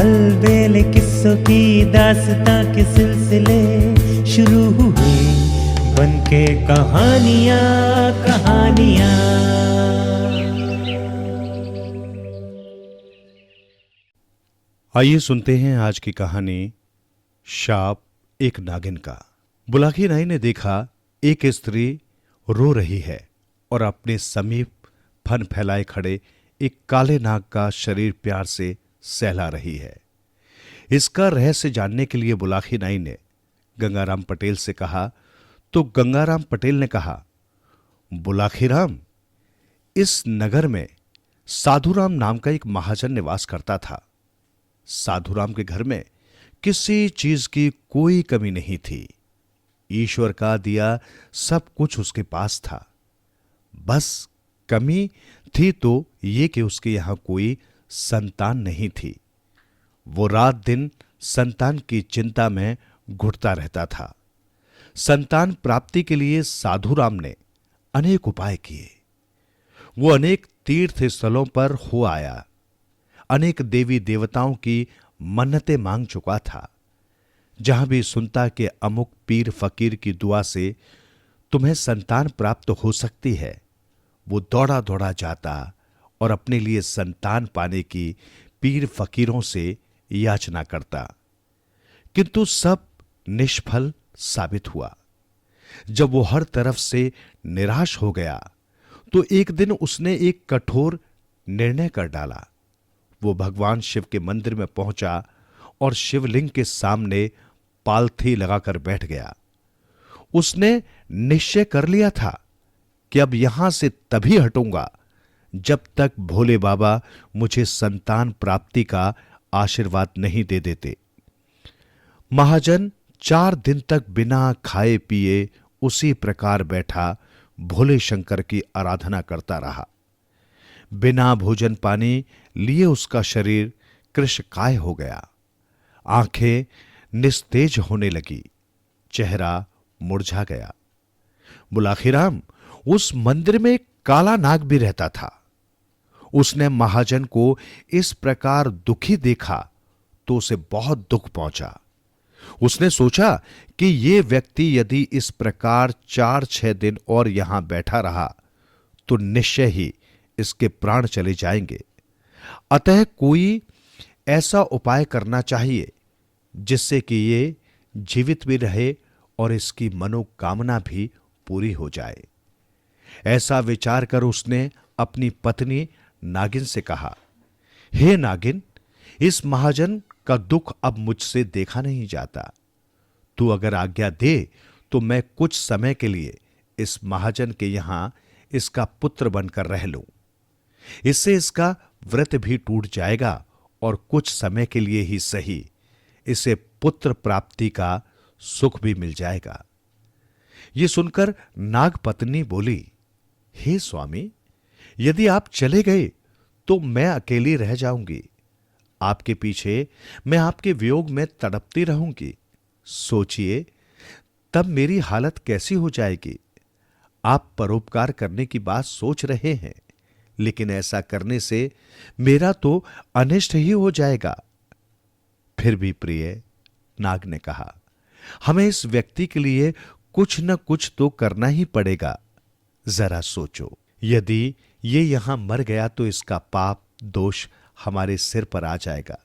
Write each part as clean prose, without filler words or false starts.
अलबेले किस्सों की दास्तां के सिलसिले शुरू हुए, बनके कहानियां कहानियां। आइए सुनते हैं आज की कहानी शाप एक नागिन का। बुलाकी नाई ने देखा एक स्त्री रो रही है और अपने समीप फन फैलाए खड़े एक काले नाग का शरीर प्यार से सहला रही है। इसका रहस्य जानने के लिए बुलाकी नाई ने गंगाराम पटेल से कहा, तो गंगाराम पटेल ने कहा, बुलाकी राम, इस नगर में साधुराम नाम का एक महाजन निवास करता था। साधुराम के घर में किसी चीज की कोई कमी नहीं थी। ईश्वर का दिया सब कुछ उसके पास था। बस कमी थी तो ये कि उसके यहां कोई संतान नहीं थी। वो रात दिन संतान की चिंता में घुटता रहता था। संतान प्राप्ति के लिए साधुराम ने अनेक उपाय किए। वो अनेक तीर्थ स्थलों पर हो आया, अनेक देवी देवताओं की मन्नतें मांग चुका था। जहां भी सुनता कि अमुक पीर फकीर की दुआ से तुम्हें संतान प्राप्त हो सकती है, वो दौड़ा दौड़ा जाता और अपने लिए संतान पाने की पीर फकीरों से याचना करता, किंतु सब निष्फल साबित हुआ। जब वो हर तरफ से निराश हो गया तो एक दिन उसने एक कठोर निर्णय कर डाला। वो भगवान शिव के मंदिर में पहुंचा और शिवलिंग के सामने पालथी लगाकर बैठ गया। उसने निश्चय कर लिया था कि अब यहां से तभी हटूंगा जब तक भोले बाबा मुझे संतान प्राप्ति का आशीर्वाद नहीं दे देते। महाजन 4 दिन तक बिना खाए पिए उसी प्रकार बैठा भोले शंकर की आराधना करता रहा। बिना भोजन पानी लिए उसका शरीर कृशकाय हो गया। आंखें निस्तेज होने लगी, चेहरा मुरझा गया। बुलाकी राम, उस मंदिर में एक काला नाग भी रहता था। उसने महाजन को इस प्रकार दुखी देखा तो उसे बहुत दुख पहुंचा। उसने सोचा कि ये व्यक्ति यदि इस प्रकार 4-6 दिन और यहां बैठा रहा तो निश्चय ही इसके प्राण चले जाएंगे। अतः कोई ऐसा उपाय करना चाहिए जिससे कि ये जीवित भी रहे और इसकी मनोकामना भी पूरी हो जाए। ऐसा विचार कर उसने अपनी पत्नी नागिन से कहा, हे नागिन, इस महाजन का दुख अब मुझसे देखा नहीं जाता। तू अगर आज्ञा दे तो मैं कुछ समय के लिए इस महाजन के यहां इसका पुत्र बनकर रह लूं। इससे इसका व्रत भी टूट जाएगा और कुछ समय के लिए ही सही इसे पुत्र प्राप्ति का सुख भी मिल जाएगा। यह सुनकर नागपत्नी बोली, हे स्वामी, यदि आप चले गए तो मैं अकेली रह जाऊंगी। आपके पीछे मैं आपके वियोग में तड़पती रहूंगी। सोचिए तब मेरी हालत कैसी हो जाएगी। आप परोपकार करने की बात सोच रहे हैं, लेकिन ऐसा करने से मेरा तो अनिष्ट ही हो जाएगा। फिर भी प्रिय, नाग ने कहा, हमें इस व्यक्ति के लिए कुछ न कुछ तो करना ही पड़ेगा। जरा सोचो, यदि ये यहां मर गया तो इसका पाप दोष हमारे सिर पर आ जाएगा।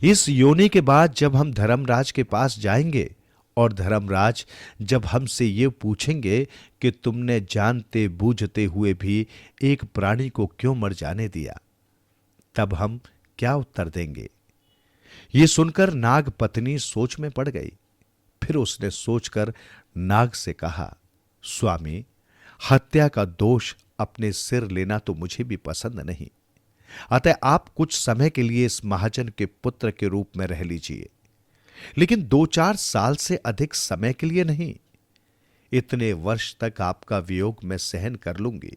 इस योनि के बाद जब हम धर्मराज के पास जाएंगे और धर्मराज जब हमसे ये पूछेंगे कि तुमने जानते बूझते हुए भी एक प्राणी को क्यों मर जाने दिया, तब हम क्या उत्तर देंगे। ये सुनकर नाग पत्नी सोच में पड़ गई। फिर उसने सोचकर नाग से कहा, स्वामी, हत्या का दोष अपने सिर लेना तो मुझे भी पसंद नहीं। अतः आप कुछ समय के लिए इस महाजन के पुत्र के रूप में रह लीजिए, लेकिन 2-4 साल से अधिक समय के लिए नहीं। इतने वर्ष तक आपका वियोग मैं सहन कर लूंगी।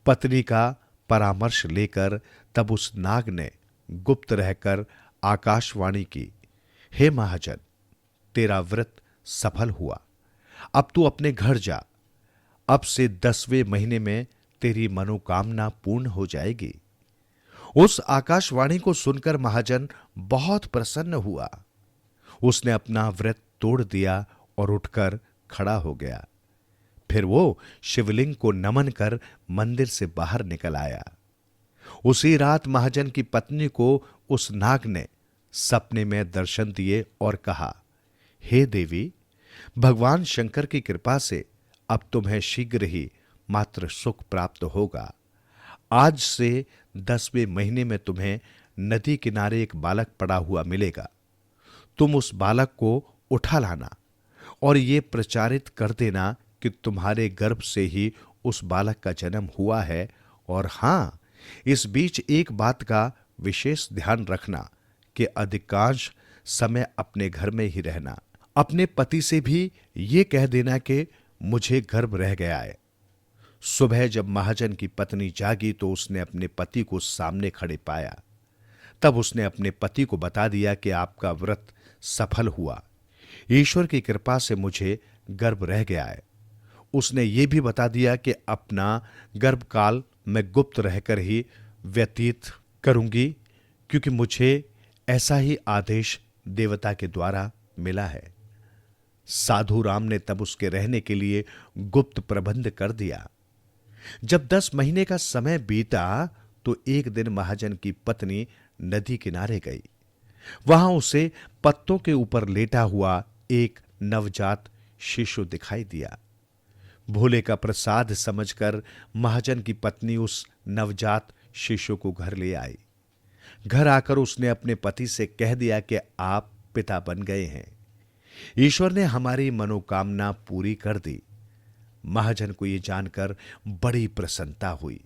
पत्नी का परामर्श लेकर तब उस नाग ने गुप्त रहकर आकाशवाणी की, हे महाजन, तेरा व्रत सफल हुआ। अब तू अपने घर जा। अब से 10वें महीने में तेरी मनोकामना पूर्ण हो जाएगी। उस आकाशवाणी को सुनकर महाजन बहुत प्रसन्न हुआ। उसने अपना व्रत तोड़ दिया और उठकर खड़ा हो गया। फिर वो शिवलिंग को नमन कर मंदिर से बाहर निकल आया। उसी रात महाजन की पत्नी को उस नाग ने सपने में दर्शन दिए और कहा, हे देवी, भगवान शंकर की कृपा से अब तुम्हें शीघ्र ही मात्र सुख प्राप्त होगा। आज से 10वें महीने में तुम्हें नदी किनारे एक बालक पड़ा हुआ मिलेगा। तुम उस बालक को उठा लाना और ये प्रचारित कर देना कि तुम्हारे गर्भ से ही उस बालक का जन्म हुआ है। और हां, इस बीच एक बात का विशेष ध्यान रखना कि अधिकांश समय अपने घर में ही रहना। अपने पति से भी ये कह देना कि मुझे गर्भ रह गया है। सुबह जब महाजन की पत्नी जागी तो उसने अपने पति को सामने खड़े पाया। तब उसने अपने पति को बता दिया कि आपका व्रत सफल हुआ, ईश्वर की कृपा से मुझे गर्भ रह गया है। उसने ये भी बता दिया कि अपना गर्भकाल मैं गुप्त रहकर ही व्यतीत करूंगी, क्योंकि मुझे ऐसा ही आदेश देवता के द्वारा मिला है। साधु राम ने तब उसके रहने के लिए गुप्त प्रबंध कर दिया। जब 10 महीने का समय बीता तो एक दिन महाजन की पत्नी नदी किनारे गई। वहां उसे पत्तों के ऊपर लेटा हुआ एक नवजात शिशु दिखाई दिया। भोले का प्रसाद समझकर महाजन की पत्नी उस नवजात शिशु को घर ले आई। घर आकर उसने अपने पति से कह दिया कि आप पिता बन गए हैं, ईश्वर ने हमारी मनोकामना पूरी कर दी। महाजन को यह जानकर बड़ी प्रसन्नता हुई।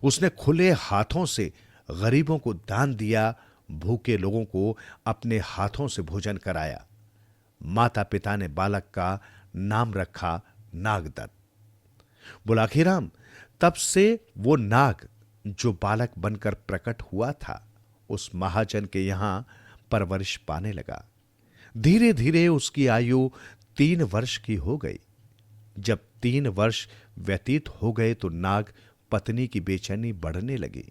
उसने खुले हाथों से गरीबों को दान दिया, भूखे लोगों को अपने हाथों से भोजन कराया। माता पिता ने बालक का नाम रखा नागदत्त। बुलाखीराम, तब से वो नाग जो बालक बनकर प्रकट हुआ था उस महाजन के यहां परवरिश पाने लगा। धीरे धीरे उसकी आयु 3 वर्ष की हो गई। जब 3 वर्ष व्यतीत हो गए तो नाग पत्नी की बेचैनी बढ़ने लगी।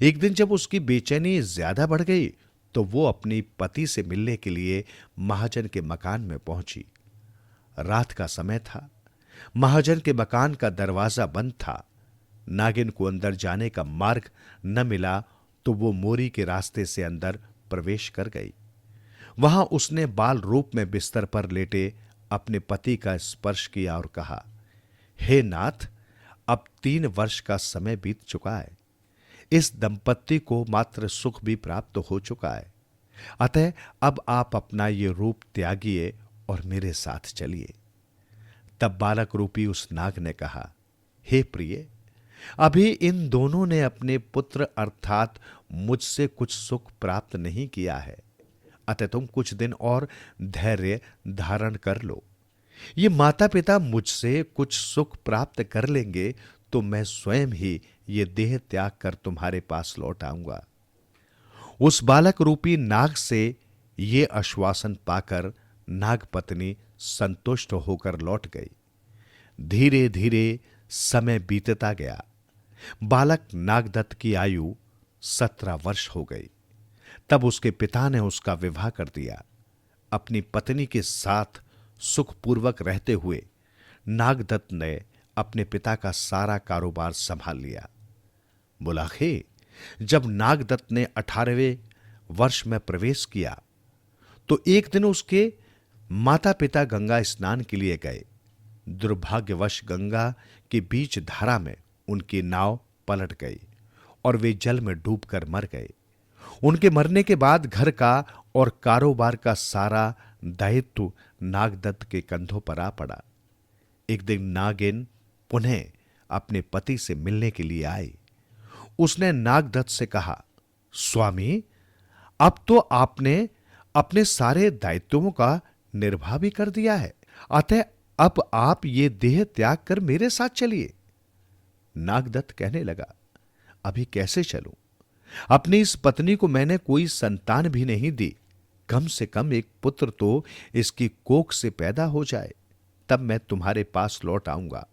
एक दिन जब उसकी बेचैनी ज्यादा बढ़ गई तो वो अपनी पति से मिलने के लिए महाजन के मकान में पहुंची। रात का समय था। महाजन के मकान का दरवाजा बंद था। नागिन को अंदर जाने का मार्ग न मिला तो वो मोरी के रास्ते से अंदर प्रवेश कर गई। वहां उसने बाल रूप में बिस्तर पर लेटे अपने पति का स्पर्श किया और कहा, हे नाथ, अब 3 वर्ष का समय बीत चुका है। इस दंपत्ति को मात्र सुख भी प्राप्त हो चुका है। अतः अब आप अपना ये रूप त्यागिए और मेरे साथ चलिए। तब बालक रूपी उस नाग ने कहा, हे प्रिय, अभी इन दोनों ने अपने पुत्र अर्थात मुझसे कुछ सुख प्राप्त नहीं किया है। अतः तुम कुछ दिन और धैर्य धारण कर लो। ये माता पिता मुझसे कुछ सुख प्राप्त कर लेंगे तो मैं स्वयं ही ये देह त्याग कर तुम्हारे पास लौट आऊंगा। उस बालक रूपी नाग से ये आश्वासन पाकर नागपत्नी संतुष्ट होकर लौट गई। धीरे धीरे समय बीतता गया। बालक नागदत्त की आयु 17 वर्ष हो गई। तब उसके पिता ने उसका विवाह कर दिया। अपनी पत्नी के साथ सुखपूर्वक रहते हुए नागदत्त ने अपने पिता का सारा कारोबार संभाल लिया। बुलाखे, जब नागदत्त ने 18वें वर्ष में प्रवेश किया तो एक दिन उसके माता पिता गंगा स्नान के लिए गए। दुर्भाग्यवश गंगा के बीच धारा में उनकी नाव पलट गई और वे जल में डूबकर मर गए। उनके मरने के बाद घर का और कारोबार का सारा दायित्व नागदत्त के कंधों पर आ पड़ा। एक दिन नागिन पुनः अपने पति से मिलने के लिए आई। उसने नागदत्त से कहा, स्वामी, अब तो आपने अपने सारे दायित्वों का निर्वाह भी कर दिया है, अतः अब आप ये देह त्याग कर मेरे साथ चलिए। नागदत्त कहने लगा, अभी कैसे चलूं? अपनी इस पत्नी को मैंने कोई संतान भी नहीं दी। कम से कम एक पुत्र तो इसकी कोख से पैदा हो जाए, तब मैं तुम्हारे पास लौट आऊंगा।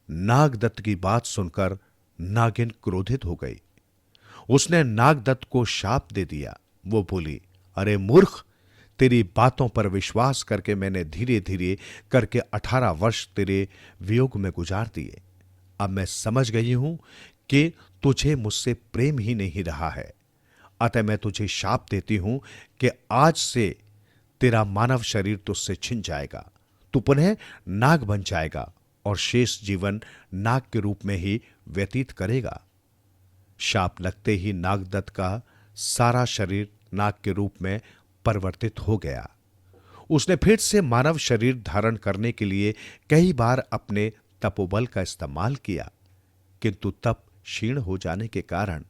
नागदत्त की बात सुनकर नागिन क्रोधित हो गई। उसने नागदत्त को शाप दे दिया। वो बोली, अरे मूर्ख, तेरी बातों पर विश्वास करके मैंने धीरे धीरे करके 18 वर्ष तेरे वियोग में गुजार दिए। अब मैं समझ गई हूं कि तुझे मुझसे प्रेम ही नहीं रहा है। अतः मैं तुझे शाप देती हूं कि आज से तेरा मानव शरीर तुझसे छिन जाएगा। तू पुनः नाग बन जाएगा और शेष जीवन नाग के रूप में ही व्यतीत करेगा। शाप लगते ही नागदत्त का सारा शरीर नाग के रूप में परिवर्तित हो गया। उसने फिर से मानव शरीर धारण करने के लिए कई बार अपने तपोबल का इस्तेमाल किया, किंतु तप क्षीण हो जाने के कारण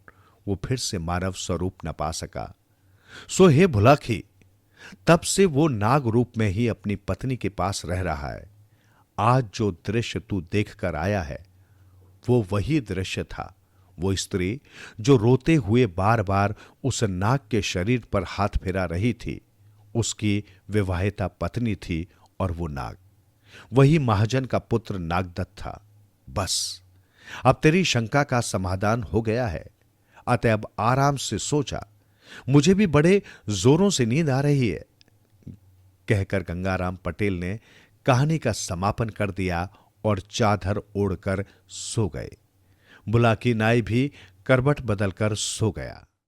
वो फिर से मानव स्वरूप न पा सका। सो हे भुलाखी, तब से वो नाग रूप में ही अपनी पत्नी के पास रह रहा है। आज जो दृश्य तू देखकर आया है वो वही दृश्य था। वो स्त्री जो रोते हुए बार बार उस नाग के शरीर पर हाथ फेरा रही थी, उसकी विवाहिता पत्नी थी और वो नाग वही महाजन का पुत्र नागदत्त था। बस अब तेरी शंका का समाधान हो गया है, अतः अब आराम से सो जा। मुझे भी बड़े जोरों से नींद आ रही है। कहकर गंगाराम पटेल ने कहानी का समापन कर दिया और चादर ओढ़कर सो गए। बुलाकी नाई भी करवट बदलकर सो गया।